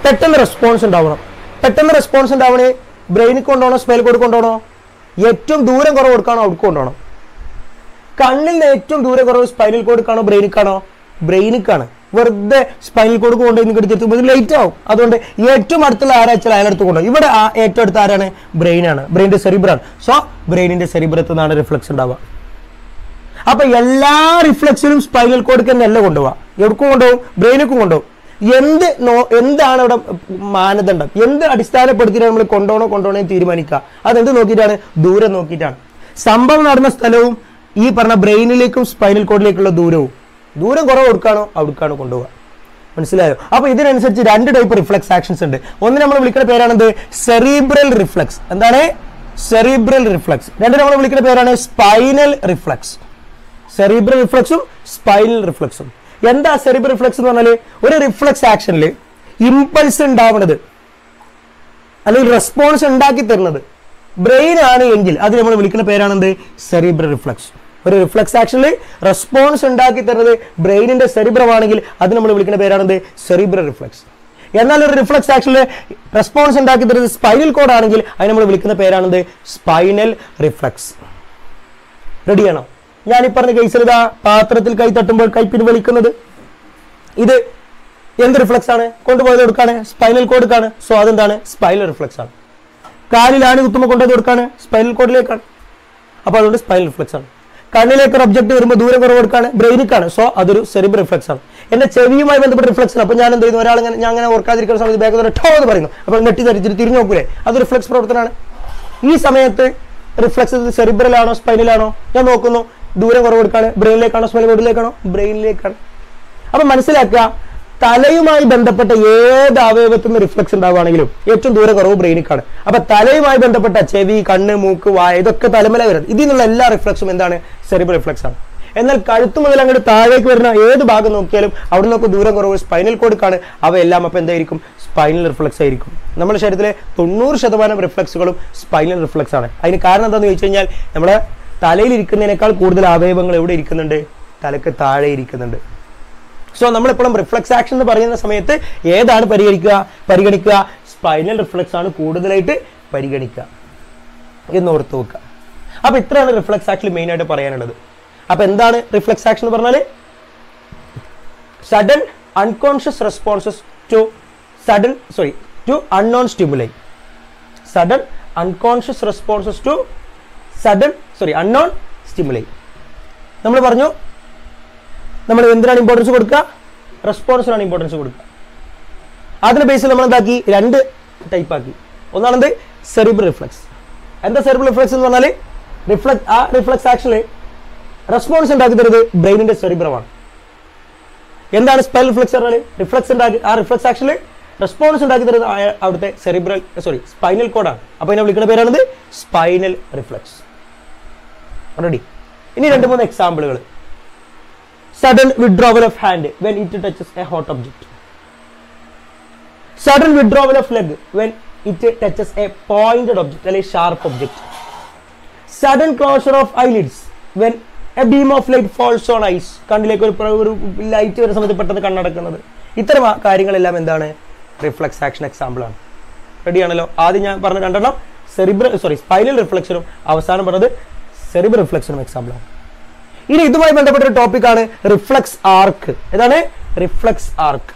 പെട്ടെന്ന് റെസ്പോൺസ് ഉണ്ടാവണം. പെട്ടെന്ന് റെസ്പോൺസ് ഉണ്ടാവണേ ബ്രെയിനിൽ കൊണ്ടുപോകണോ സ്പൈനൽ കോഡ് കൊണ്ടുപോകണോ? ഏറ്റവും ദൂരം കുറവ് കൊടുക്കാണോ അവിടെ കൊണ്ടുപോകണം? കണ്ണിൽ നിന്ന് ഏറ്റവും ദൂരം കുറവ് സ്പൈനൽ കോഡിക്കാണോ ബ്രെയിനിക്കാണോ? ബ്രെയിനിക്കാണ്. വെറുതെ സ്പൈനൽ കോഡ് കൊണ്ടുപോയി നിങ്ങൾക്ക് എടുത്തുമ്പോൾ ലേറ്റ് ആവും. അതുകൊണ്ട് ഏറ്റവും അടുത്തുള്ള ആരാച്ചാൽ അയാളെടുത്ത് കൊണ്ടുപോകും. ഇവിടെ ഏറ്റവും അടുത്ത ആരാണ്? ബ്രെയിനാണ്. ബ്രെയിനിന്റെ സെറിബ്രാണ്. സോ ബ്രെയിനിന്റെ സെറിബ്രത്തിൽ നിന്നാണ് റിഫ്ലക്സ് ഉണ്ടാവുക. അപ്പൊ എല്ലാ റിഫ്ലക്സിലും സ്പൈനൽ കോഡിക്ക് തന്നെ അല്ല കൊണ്ടുപോവാ. എവിടേക്കും കൊണ്ടുപോകും? ബ്രെയിനിക്കും കൊണ്ടുപോകും. എന്താണ് അവിടെ മാനദണ്ഡം? എന്ത് അടിസ്ഥാനപ്പെടുത്തിയിട്ടാണ് നമ്മൾ കൊണ്ടുപോകണോ തീരുമാനിക്കുക? അതെന്ത് നോക്കിയിട്ടാണ്? ദൂരം നോക്കിയിട്ടാണ്. സംഭവം നടന്ന സ്ഥലവും ഈ പറഞ്ഞ ബ്രെയിനിലേക്കും സ്പൈനൽ കോഡിലേക്കുള്ള ദൂരം കുറവ് കൊടുക്കാണോ അവിടേക്കാണോ കൊണ്ടുപോവുക. മനസ്സിലായോ? അപ്പൊ ഇതിനനുസരിച്ച് രണ്ട് ടൈപ്പ് റിഫ്ലക്സ് ആക്ഷൻസ് ഉണ്ട്. ഒന്ന് നമ്മൾ വിളിക്കുന്ന പേരാണെന്ത്? Cerebral reflex. എന്താണ്? Cerebral reflex. രണ്ട് നമ്മൾ വിളിക്കുന്ന പേരാണ് സ്പൈനൽ റിഫ്ലക്സ്. സെറിബ്രൽ റിഫ്ലക്സും സ്പൈനൽ റിഫ്ലക്സും. എന്താ സെറിബ്രൽ റിഫ്ലക്സ് എന്ന് പറഞ്ഞാല് ഒരു റിഫ്ലക്സ് ആക്ഷനിൽ ഇമ്പൾസ് ഉണ്ടാവുന്നത് അല്ലെങ്കിൽ റെസ്പോൺസ് ഉണ്ടാക്കി തരുന്നത് ബ്രെയിൻ ആണ് എങ്കിൽ അത് നമ്മൾ വിളിക്കുന്ന പേരാണെന്ത്? Cerebral reflex. ഒരു റിഫ്ലക്സ് ആക്ഷനിൽ റെസ്പോൺസ് ഉണ്ടാക്കി തരുന്നത് ബ്രെയിനിന്റെ സെറിബ്രമാണെങ്കിൽ അത് നമ്മൾ വിളിക്കുന്ന പേരാണെന്ത്? Cerebral reflux. എന്നാൽ ഒരു റിഫ്ലക്സ് ആക്ഷനിൽ റെസ്പോൺസ് ഉണ്ടാക്കി തരുന്നത് സ്പൈനൽ കോഡ് ആണെങ്കിൽ അത് നമ്മൾ വിളിക്കുന്ന പേരാണെന്ത്? Spinal reflux. റെഡിയാണോ? ഞാൻ ഈ പറഞ്ഞ കേസിൽ ഇതാ പാത്രത്തിൽ കൈ തട്ടുമ്പോൾ കൈ പിൻവലിക്കുന്നത് ഇത് എന്ത് റിഫ്ലക്സ് ആണ്? കൊണ്ടുപോയത് കൊടുക്കാണ് സ്പൈനൽ കോഡിലേക്കാണ്. സോ അതെന്താണ്? സ്പൈനൽ റിഫ്ലക്സ് ആണ്. കാലിലാണ് കുത്തുമ്പോൾ കൊണ്ടുപോയത് കൊടുക്കാണ് സ്പൈനൽ കോഡിലേക്കാണ്. അപ്പൊ അതുകൊണ്ട് സ്പൈനൽ റിഫ്ലക്സ് ആണ്. കണ്ണിലേക്ക് ഒരു ഒബ്ജക്ട് വരുമ്പോൾ ദൂരം കുറവ് കൊടുക്കാണ് ബ്രെയിനിക്കാണ്. സോ അതൊരു സെറിബ്രൽ റിഫ്ലക്സ് ആണ്. എന്റെ ചെവിയുമായി ബന്ധപ്പെട്ട റിഫ്ലക്സ് ആണ്. അപ്പൊ ഞാൻ എന്ത് ചെയ്യുന്നു? ഒരാൾ ഞാൻ അങ്ങനെ ഓർക്കാതിരിക്കുന്ന സമയത്ത് ബാക്ക് ടോ എന്ന് പറയുന്നു. അപ്പൊ നെട്ടി തരിച്ചിട്ട് തിരിഞ്ഞു നോക്കൂലേ? അത് റിഫ്ലക്സ് പ്രവർത്തനമാണ്. ഈ സമയത്ത് റിഫ്ലക്സ് സെറിബ്രൽ ആണോ സ്പൈനലാണോ? ഞാൻ നോക്കുന്നു. ദൂരം കുറവ് കൊടുക്കാണ് ബ്രെയിനിലേക്കാണോ സ്പൈനൽ കോഡിലേക്കാണോ? ബ്രെയിനിലേക്കാണ്. അപ്പൊ മനസ്സിലാക്കുക, തലയുമായി ബന്ധപ്പെട്ട ഏത് അവയവത്തിൽ നിന്ന് റിഫ്ലക്സ് ഉണ്ടാവുകയാണെങ്കിലും ഏറ്റവും ദൂരം കുറവ് ബ്രെയിനിക്കാണ്. അപ്പൊ തലയുമായി ബന്ധപ്പെട്ട ചെവി, കണ്ണ്, മൂക്ക്, വായ ഇതൊക്കെ തലമല വരുന്നത്. ഇതിൽ നിന്നുള്ള എല്ലാ റിഫ്ലക്സും എന്താണ്? സെറിബ്രൽ റിഫ്ലക്സ് ആണ്. എന്നാൽ കഴുത്ത് മുതൽ അങ്ങോട്ട് താഴേക്ക് വരുന്ന ഏത് ഭാഗം നോക്കിയാലും അവിടെ നമുക്ക് ദൂരം കുറവ് സ്പൈനൽ കോഡിക്കാണ്. അവയെല്ലാം അപ്പൊ എന്തായിരിക്കും? സ്പൈനൽ റിഫ്ലക്സ് ആയിരിക്കും. നമ്മുടെ ശരീരത്തിലെ 90% റിഫ്ലക്സുകളും സ്പൈനൽ റിഫ്ലക്സ് ആണ്. അതിന് കാരണം എന്താണെന്ന് ചോദിച്ചു കഴിഞ്ഞാൽ നമ്മുടെ തലയിൽ ഇരിക്കുന്നതിനേക്കാൾ കൂടുതൽ അവയവങ്ങൾ എവിടെ ഇരിക്കുന്നുണ്ട്? തലക്ക് താഴെ ഇരിക്കുന്നുണ്ട്. സോ നമ്മളെപ്പോഴും റിഫ്ലക്സ് ആക്ഷൻ എന്ന് പറയുന്ന സമയത്ത് ഏതാണ് പരിഗണിക്കുക സ്പൈനൽ റിഫ്ലക്സ് ആണ് കൂടുതലായിട്ട് പരിഗണിക്കുക എന്ന് ഓർത്ത് വെക്കുക. അപ്പൊ ഇത്രയാണ് റിഫ്ലക്സ് ആക്ഷനിൽ മെയിൻ ആയിട്ട് പറയാനുള്ളത്. അപ്പൊ എന്താണ് റിഫ്ലക്സ് ആക്ഷൻ എന്ന് പറഞ്ഞാൽ? Sudden unconscious responses to unknown stimuli. Sudden unconscious responses to unknown stimuli. നമ്മൾ പറഞ്ഞു നമ്മൾ എന്തിനാണ് ഇമ്പോർട്ടൻസ് കൊടുക്കുക? റെസ്പോൺസിനാണ് ഇമ്പോർട്ടൻസ് കൊടുക്കുക. അതിന്റെ ബേസിൽ നമ്മൾ എന്താക്കി? 2 ടൈപ്പ് ആക്കി. ഒന്നാണെന്ത്? Cerebral reflex. എന്താ സെറിബ്രൽ റിഫ്ലക്സ് എന്ന് പറഞ്ഞാൽ റിഫ്ലക്സ് ആക്ഷനിൽ റെസ്പോൺസ് ഉണ്ടാക്കി തരുന്നത് ബ്രെയിനിന്റെ സെറിബ്രമാണ്. എന്താണ് സ്പൈനൽ റിഫ്ലക്സ് പറഞ്ഞാൽ? റിഫ്ലക്സ് ആക്ഷനിൽ റെസ്പോൺസ് ഉണ്ടാക്കി തരുന്നത് അവിടുത്തെ സ്പൈനൽ കോഡാണ്. അപ്പൊ ഇതിനെ വിളിക്കുന്ന പേരാണിത് സ്പൈനൽ റിഫ്ലക്സ്. റെഡി? ഇനി 2-3 എക്സാമ്പിളുകൾ. Sudden withdrawal of hand when it touches a hot object. Sudden withdrawal of leg when it touches a pointed object അല്ലെങ്കിൽ sharp object. Sudden closure of eyelids when a beam of light falls on eyes. കണ്ണിലേക്ക് ഒരു light വരുന്ന സമയത്ത് പെട്ടെന്ന് കണ്ണടക്കുന്നത്. ഇത്തരം കാര്യങ്ങളെല്ലാം എന്താണ്? Reflux action example ആണ്. റെഡി ആണല്ലോ? ആദ്യം ഞാൻ പറഞ്ഞ 2 സ്പൈനൽ റിഫ്ലക്ഷനും അവസാനം പറഞ്ഞത് സെറിബ്രൽ റിഫ്ലക്ഷനും എക്സാമ്പിൾ ആണ്. ഇനി ഇതുമായി ബന്ധപ്പെട്ട ഒരു ടോപ്പിക്കാണ് റിഫ്ലക്സ് ആർക്ക്. ഏതാണ്? റിഫ്ലക്സ് ആർക്ക്.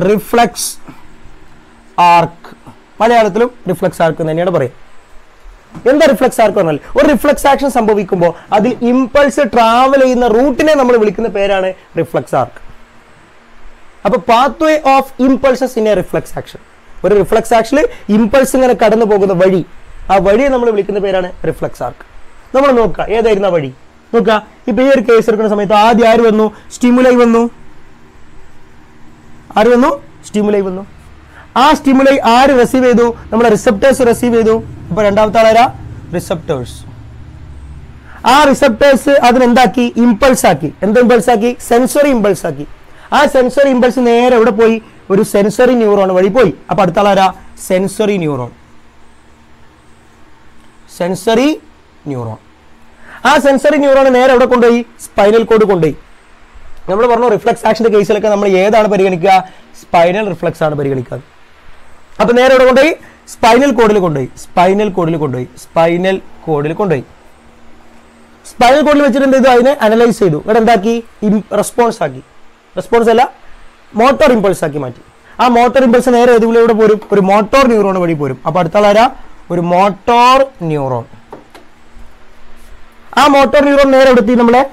റിഫ്ലക്സ് ആർക്ക് മലയാളത്തിലും റിഫ്ലക്സ് ആർക്ക് തന്നെയാണ് പറയുക. എന്താ റിഫ്ലക്സ് ആർക്ക് പറഞ്ഞാൽ? ഒരു റിഫ്ലക്സ് ആക്ഷൻ സംഭവിക്കുമ്പോൾ അതിൽ ഇമ്പൾസ് ട്രാവൽ ചെയ്യുന്ന റൂട്ടിനെ നമ്മൾ വിളിക്കുന്ന പേരാണ് റിഫ്ലക്സ് ആർക്ക്. അപ്പൊ pathway of impulses in a reflex action. ഒരു റിഫ്ലക്സ് ആക്ഷനിൽ ഇമ്പൾസ് ഇങ്ങനെ കടന്നു പോകുന്ന വഴി, ആ വഴിയെ നമ്മൾ വിളിക്കുന്ന പേരാണ് റിഫ്ലക്സ് ആർക്ക്. നമ്മൾ നോക്കുക ഏതായിരുന്നു ആ വഴി. നോക്കുക, ഇപ്പൊ ഈ ഒരു കേസ് എടുക്കുന്ന സമയത്ത് ആദ്യം ആര് വന്നു? സ്റ്റിമുലൈ വന്നു. സ്റ്റിമുലൈ വന്നു. ആ സ്റ്റിമുലൈ ആര് റിസീവ് ചെയ്തു? നമ്മളെ റിസപ്റ്റേഴ്സ് റിസീവ് ചെയ്തു. അപ്പൊ രണ്ടാമത്തെ ആളാരാ? റിസപ്റ്റേഴ്സ്. ആ റിസപ്റ്റേഴ്സ് അതിനെന്താക്കി? ഇമ്പൾസ് ആക്കി. എന്താ ഇമ്പൾസ് ആക്കി? സെൻസറി ഇമ്പൾസ് ആക്കി. ആ സെൻസറി ഇമ്പൾസ് നേരെ എവിടെ പോയി? ഒരു സെൻസറി ന്യൂറോൺ വഴി പോയി. അപ്പൊ അടുത്ത ആളാരാ? Sensory neuron. ആ സെൻസറി ന്യൂറോൺ നേരെ എവിടെ കൊണ്ടുപോയി? സ്പൈനൽ കോഡ് കൊണ്ടുപോയി. നമ്മൾ പറഞ്ഞു റിഫ്ലക്സ് ആക്ഷന്റെ കേസിലൊക്കെ നമ്മൾ ഏതാണ് പരിഗണിക്കുക? സ്പൈനൽ റിഫ്ലക്സ് ആണ് പരിഗണിക്കുക. അപ്പൊ നേരെ എവിടെ കൊണ്ടുപോയി? സ്പൈനൽ കോഡിൽ കൊണ്ടുപോയി. സ്പൈനൽ കോഡിൽ വെച്ചിട്ട് എന്ത് ചെയ്തു? അതിനെ അനലൈസ് ചെയ്തു. ഇവിടെ എന്താക്കി? റെസ്പോൺസ് ആക്കി. റെസ്പോൺസ് അല്ല, മോട്ടോർ ഇമ്പൾസ് ആക്കി മാറ്റി. ആ മോട്ടോർ ഇമ്പൾസ് നേരെ ഏതുപോലെ പോരും? ഒരു മോട്ടോർ ന്യൂറോൺ വഴി പോരും. അപ്പൊ അടുത്ത ആളാരാ? ഒരു മോട്ടോർ ന്യൂറോൺ. ആ മോട്ടോർ ന്യൂറോൺ നേരെ എവിടെത്തി? നമ്മളെ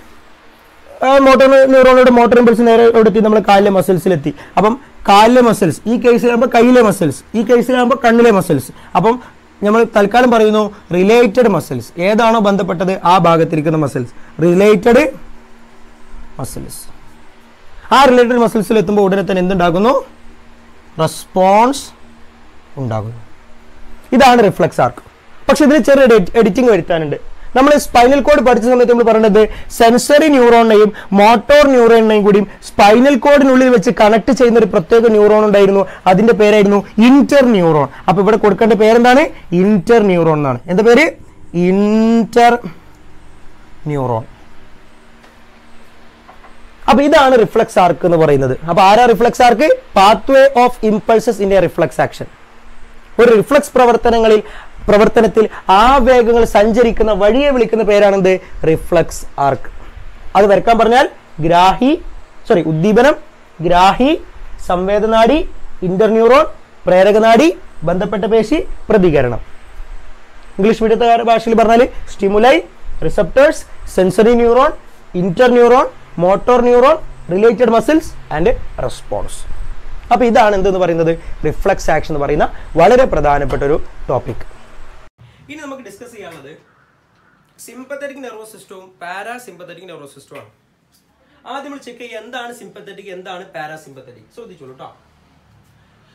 മോട്ടോർ ഇമ്പൾസ് നേരെ എവിടെത്തി? നമ്മളെ കാലിലെ മസിൽസിലെത്തി. അപ്പം കാലിലെ മസിൽസ്, ഈ കേസിലാകുമ്പോൾ കൈയിലെ മസിൽസ്, ഈ കേസിലാകുമ്പോൾ കണ്ണിലെ മസിൽസ്. അപ്പം നമ്മൾ തൽക്കാലം പറയുന്നു റിലേറ്റഡ് മസിൽസ്. ഏതാണോ ബന്ധപ്പെട്ടത് ആ ഭാഗത്തിരിക്കുന്ന മസിൽസ്, റിലേറ്റഡ് മസിൽസ്. ആ റിലേറ്റഡ് മസിൽസിൽ എത്തുമ്പോൾ ഉടനെ തന്നെ എന്തുണ്ടാകുന്നു? റെസ്പോൺസ് ഉണ്ടാകുന്നു. ഇതാണ് റിഫ്ലക്സ് ആർക്ക്. പക്ഷെ ഇതിൽ ചെറിയ എഡിറ്റിംഗ് വരുത്താനുണ്ട്. നമ്മൾ സ്പൈനൽ കോഡ് പഠിച്ച സമയത്ത് നമ്മൾ പറയുന്നത് സെൻസറി ന്യൂറോണിനെയും മോട്ടോർ ന്യൂറോണിനെയും കൂടി സ്പൈനൽ കോഡിനുള്ളിൽ വെച്ച് കണക്ട് ചെയ്യുന്ന ഒരു പ്രത്യേക ന്യൂറോൺ ഉണ്ടായിരുന്നു. അതിന്റെ പേരായിരുന്നു ഇന്റർ ന്യൂറോൺ. അപ്പൊ ഇവിടെ കൊടുക്കേണ്ട പേരെന്താണ്? ഇന്റർ ന്യൂറോൺ എന്നാണ്. എന്താ പേര്? Inter neuron. അപ്പൊ ഇതാണ് റിഫ്ലക്സ് ആർക്ക് എന്ന് പറയുന്നത്. അപ്പൊ ആരാ reflex arc? Pathway of impulses in a reflex action. ഒരു റിഫ്ലക്സ് പ്രവർത്തനത്തിൽ ആ വേഗങ്ങൾ സഞ്ചരിക്കുന്ന വഴിയെ വിളിക്കുന്ന പേരാണെന്ത്? റിഫ്ലക്സ് ആർക്ക്. അത് വരക്കാൻ പറഞ്ഞാൽ ഉദ്ദീപനം, ഗ്രാഹി, സംവേദനാടി, ഇന്റർന്യൂറോൺ, പ്രേരകനാടി, ബന്ധപ്പെട്ട പേശി, പ്രതികരണം. ഇംഗ്ലീഷ് മീഡിയത്തെ ഭാഷയിൽ പറഞ്ഞാൽ stimuli, receptors, sensory neuron, interneuron, motor neuron, related muscles and response. അപ്പൊ ഇതാണ് എന്തെന്ന് പറയുന്നത്? റിഫ്ലക്സ് ആക്ഷൻ എന്ന് പറയുന്ന വളരെ പ്രധാനപ്പെട്ട ഒരു ടോപ്പിക്. ഇനി നമുക്ക് ഡിസ്കസ് ചെയ്യാനുള്ളത് സിമ്പത്തറ്റിക് നെർവസ് സിസ്റ്റവും പാരാസിമ്പത്തറ്റിക് നെർവസ് സിസ്റ്റവും ആണ്. ആദ്യം നമ്മൾ ചെക്ക് ചെയ്യുക എന്താണ് സിമ്പത്തറ്റിക്, എന്താണ് പാരാസിമ്പത്തറ്റിക്. ശ്രദ്ധിച്ചോളൂ കേട്ടോ.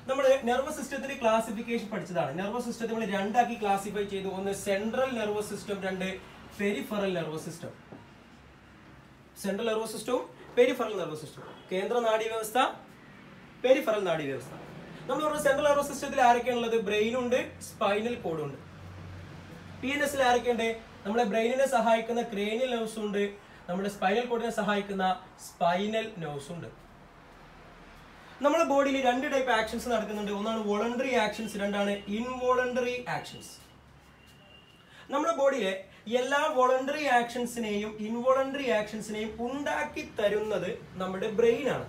നമ്മൾ നെർവസ് സിസ്റ്റത്തിൽ ക്ലാസിഫിക്കേഷൻ പഠിച്ചതാണ്. നെർവസ് സിസ്റ്റത്തെ നമ്മൾ രണ്ടാക്കി ക്ലാസിഫൈ ചെയ്തു. ഒന്ന് സെൻട്രൽ നെർവസ് സിസ്റ്റം, രണ്ട് peripheral nervous system. Central nervous സിസ്റ്റവും പെരിഫറൽ നെർവസ് സിസ്റ്റവും. കേന്ദ്ര നാഡീവ്യവസ്ഥ, പെരിഫറൽ നാഡീവ്യവസ്ഥ. നമ്മൾ പറഞ്ഞ സെൻട്രൽ നെർവസ് സിസ്റ്റത്തിൽ ആരൊക്കെയാണുള്ളത്? ബ്രെയിൻ ഉണ്ട്, സ്പൈനൽ കോഡ് ഉണ്ട്. PNS ആരൊക്കെയുണ്ട്? നമ്മളെ ബ്രെയിനിനെ സഹായിക്കുന്ന ക്രേനിയൽ നെർവ്സ് ഉണ്ട്, നമ്മുടെ സ്പൈനൽ കോഡിനെ സഹായിക്കുന്ന സ്പൈനൽ നെർവ്സ് ഉണ്ട്. നമ്മുടെ ബോഡിയിൽ 2 ടൈപ്പ് ആക്ഷൻസ് നടക്കുന്നുണ്ട്. ഒന്നാണ് വോളണ്ടറി ആക്ഷൻസ്, രണ്ടാണ് ഇൻവോളണ്ടറി ആക്ഷൻസ്. നമ്മുടെ ബോഡിയിലെ എല്ലാ വോളണ്ടറി ആക്ഷൻസിനെയും ഇൻവോളണ്ടറി ആക്ഷൻസിനെയും ഉണ്ടാക്കി തരുന്നത് നമ്മുടെ ബ്രെയിൻ ആണ്.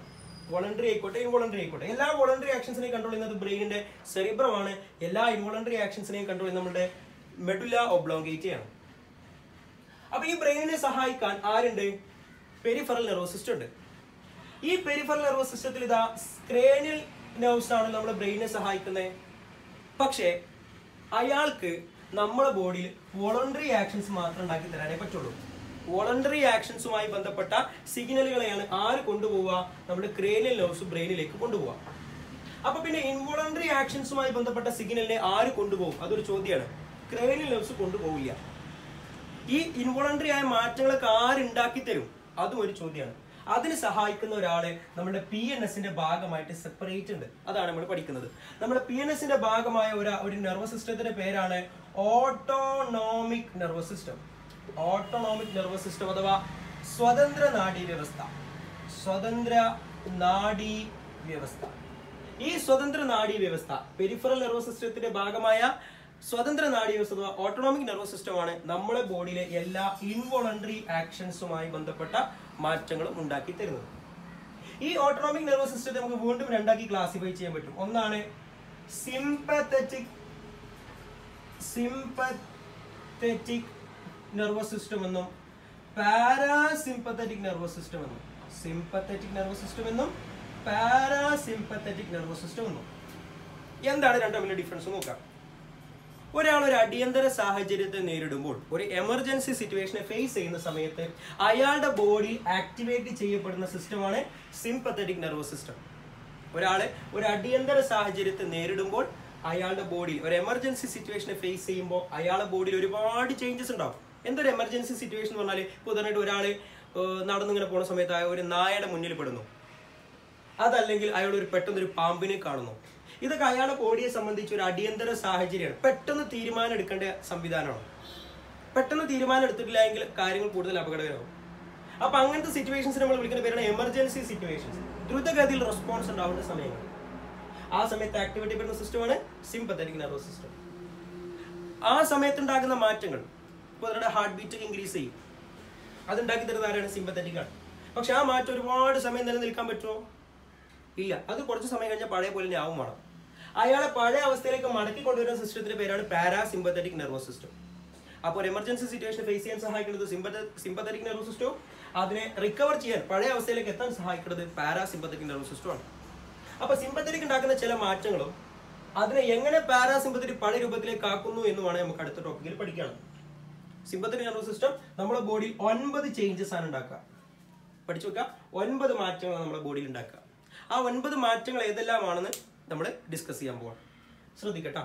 വോളണ്ടറി ആയിക്കോട്ടെ ഇൻവോളണ്ടറി ആയിക്കോട്ടെ, എല്ലാ വോളണ്ടറി ആക്ഷൻസിനെയും കൺട്രോൾ ചെയ്യുന്നത് ബ്രെയിനിന്റെ സെറിബ്രമാണ്. എല്ലാ ഇൻവോളണ്ടറി ആക്ഷൻസിനെയും കൺട്രോൾ ചെയ്യുന്നത് നമ്മുടെ മെഡുല ഒബ്ലോങ്കേറ്റ ആണ്. അപ്പൊ ഈ ബ്രെയിനിനെ സഹായിക്കാൻ ആരുണ്ട്? പെരിഫറൽ നെർവസ് സിസ്റ്റം ഉണ്ട്. ഈ പെരിഫറൽ നെർവസ് സിസ്റ്റത്തിൽ ഇതാ ക്രേനിയൽ നെർവ്സ് ആണ് നമ്മുടെ ബ്രെയിനിനെ സഹായിക്കുന്നത്. പക്ഷേ അയാൾക്ക് നമ്മുടെ ബോഡിയിൽ വോളണ്ടറി ആക്ഷൻസ് മാത്രം ഉണ്ടാക്കി തരാനേ പറ്റുള്ളൂ. വോളണ്ടറി ആക്ഷൻസുമായി ബന്ധപ്പെട്ട സിഗ്നലുകളെയാണ് ആര് കൊണ്ടുപോവുക? നമ്മുടെ ക്രേനിയൽ നെർവ്സ് ബ്രെയിനിലേക്ക് കൊണ്ടുപോവുക. അപ്പൊ പിന്നെ ഇൻവോളണ്ടറി ആക്ഷൻസുമായി ബന്ധപ്പെട്ട സിഗ്നലിനെ ആര് കൊണ്ടുപോകും? അതൊരു ചോദ്യമാണ്. ക്രേനിയൽ നെർവ്സ് കൊണ്ടുപോകില്ല. ഈ ഇൻവോളണ്ടറി ആയ മാറ്റങ്ങളൊക്കെ ആരുണ്ടാക്കി തരും? അതും ഒരു ചോദ്യമാണ്. അതിന് സഹായിക്കുന്ന ഒരാള് നമ്മുടെ PNS-ന്റെ ഭാഗമായിട്ട് സെപ്പറേറ്റ് ഉണ്ട്. അതാണ് നമ്മൾ പഠിക്കുന്നത്. നമ്മുടെ PNS-ന്റെ ഭാഗമായ ഒരു നെർവസ് സിസ്റ്റത്തിന്റെ പേരാണ് autonomic nervous system. Autonomic nervous system അഥവാ സ്വതന്ത്ര നാഡീ വ്യവസ്ഥ. സ്വതന്ത്ര നാഡീ വ്യവസ്ഥ. ഈ സ്വതന്ത്ര നാഡീ വ്യവസ്ഥ, പെരിഫറൽ നെർവസ് സിസ്റ്റത്തിന്റെ ഭാഗമായ സ്വതന്ത്ര നാഡീ വ്യവസ്ഥ അഥവാ ഓട്ടോണോമിക് നെർവസ് സിസ്റ്റമാണ് നമ്മുടെ ബോഡിയിലെ എല്ലാ ഇൻവോളണ്ടറി ആക്ഷൻസുമായി ബന്ധപ്പെട്ട മാറ്റങ്ങളും ഉണ്ടാക്കി തരുന്നത്. ഈ ഓട്ടോണോമിക് നെർവസ് സിസ്റ്റത്തെ നമുക്ക് വീണ്ടും 2 ആക്കി ക്ലാസിഫൈ ചെയ്യാൻ പറ്റും. ഒന്നാണ് സിംപത്തറ്റിക് നെർവസ് സിസ്റ്റം എന്നും പാരാസിംപത്തറ്റിക് നെർവസ് സിസ്റ്റം എന്നും. സിംപത്തറ്റിക് നെർവസ് സിസ്റ്റം എന്നും പാരാസിംപത്തറ്റിക് നെർവസ് സിസ്റ്റം എന്നും. എന്താണ് രണ്ടും തമ്മിലുള്ള ഡിഫറൻസ് നോക്കാം. ഒരാൾ ഒരു അടിയന്തര സാഹചര്യത്തെ നേരിടുമ്പോൾ, ഒരു എമർജൻസി സിറ്റുവേഷനെ ഫേസ് ചെയ്യുന്ന സമയത്ത് അയാളുടെ ബോഡി ആക്ടിവേറ്റ് ചെയ്യപ്പെടുന്ന സിസ്റ്റമാണ് സിംപത്തറ്റിക് നെർവസ് സിസ്റ്റം. ഒരാള് ഒരു അടിയന്തര സാഹചര്യത്തെ നേരിടുമ്പോൾ അയാളുടെ ബോഡിയിൽ, ഒരു എമർജൻസി സിറ്റുവേഷനെ ഫേസ് ചെയ്യുമ്പോൾ അയാളുടെ ബോഡിയിൽ ഒരുപാട് ചേഞ്ചസ് ഉണ്ടാവും. എന്തൊരു എമർജൻസി സിറ്റുവേഷൻ എന്ന് പറഞ്ഞാൽ, ഇപ്പോൾ ഉദാഹരണമായിട്ട് ഒരാള് നടന്നിങ്ങനെ പോകുന്ന സമയത്ത് ഒരു നായയുടെ മുന്നിൽ പെടുന്നു, അതല്ലെങ്കിൽ അയാൾ പെട്ടെന്നൊരു പാമ്പിനെ കാണുന്നു. ഇതൊക്കെ അയാളുടെ ബോഡിയെ സംബന്ധിച്ച് ഒരു അടിയന്തര സാഹചര്യമാണ്. പെട്ടെന്ന് തീരുമാനം എടുക്കേണ്ട സംവിധാനമാണ്. പെട്ടെന്ന് തീരുമാനം എടുത്തിട്ടില്ല എങ്കിൽ കാര്യങ്ങൾ കൂടുതൽ അപകടകരമാകും. അപ്പൊ അങ്ങനത്തെ സിറ്റുവേഷൻസ് നമ്മൾ വിളിക്കുന്ന പേരാണ് എമർജൻസി സിറ്റുവേഷൻസ്. ദ്രുതഗതിയിൽ റെസ്പോൺസ് ഉണ്ടാവേണ്ട സമയങ്ങൾ. ആ സമയത്ത് ആക്ടിവേറ്റ് ചെയ്യപ്പെടുന്ന സിസ്റ്റമാണ് സിംപത്തറ്റിക് നെർവസ് സിസ്റ്റം. ആ സമയത്ത് ഉണ്ടാകുന്ന മാറ്റങ്ങൾ, ഇപ്പോൾ അവരുടെ ഹാർട്ട് ബീറ്റ് ഇൻക്രീസ് ചെയ്യും, അതുണ്ടാക്കി തരുന്ന ആരാണ്? സിംപത്തറ്റിക് ആണ്. പക്ഷെ ആ മാറ്റം ഒരുപാട് സമയം നിലനിൽക്കാൻ പറ്റുമോ? ഇല്ല. അത് കുറച്ച് സമയം കഴിഞ്ഞാൽ പഴയ പോലെ ആവും വേണം. അയാളെ പഴയ അവസ്ഥയിലേക്ക് മടക്കി കൊണ്ടുവരുന്ന സിസ്റ്റത്തിന്റെ പേരാണ് പാരാസിംപത്തറ്റിക് നെർവസ് സിസ്റ്റം. അപ്പോൾ എമർജൻസി സിറ്റുവേഷൻ ഫേസ് ചെയ്യാൻ സഹായിക്കുന്നത് സിംപത്തറ്റിക് നെർവസ് സിസ്റ്റവും അതിനെ റിക്കവർ ചെയ്യാൻ, പഴയ അവസ്ഥയിലേക്ക് എത്താൻ സഹായിക്കുന്നത് പാരാസിംപത്തറ്റിക് നെർവസ് സിസ്റ്റമാണ്. അപ്പൊ സിംപത്തറ്റിക് ഉണ്ടാക്കുന്ന ചില മാറ്റങ്ങളും അതിനെ എങ്ങനെ പാരാസിംപത്തറ്റിക് പഴയ രൂപത്തിലേക്ക് ആക്കുന്നു എന്നുമാണ് നമുക്ക് അടുത്ത ടോപ്പിക്കിൽ പഠിക്കണം. സിംപത്തറ്റിക് നെർവസ് സിസ്റ്റം നമ്മുടെ ബോഡിയിൽ 9 ചേഞ്ചസ് ആണ് ഉണ്ടാക്കുക. പഠിച്ചു വെക്കുക. 9 മാറ്റങ്ങളാണ് നമ്മുടെ ബോഡിയിൽ ഉണ്ടാക്കുക. ആ 9 മാറ്റങ്ങൾ ഏതെല്ലാമാണെന്ന് നമ്മൾ ഡിസ്കസ് ചെയ്യാൻ പോവാം. ശ്രദ്ധിക്കട്ടോ.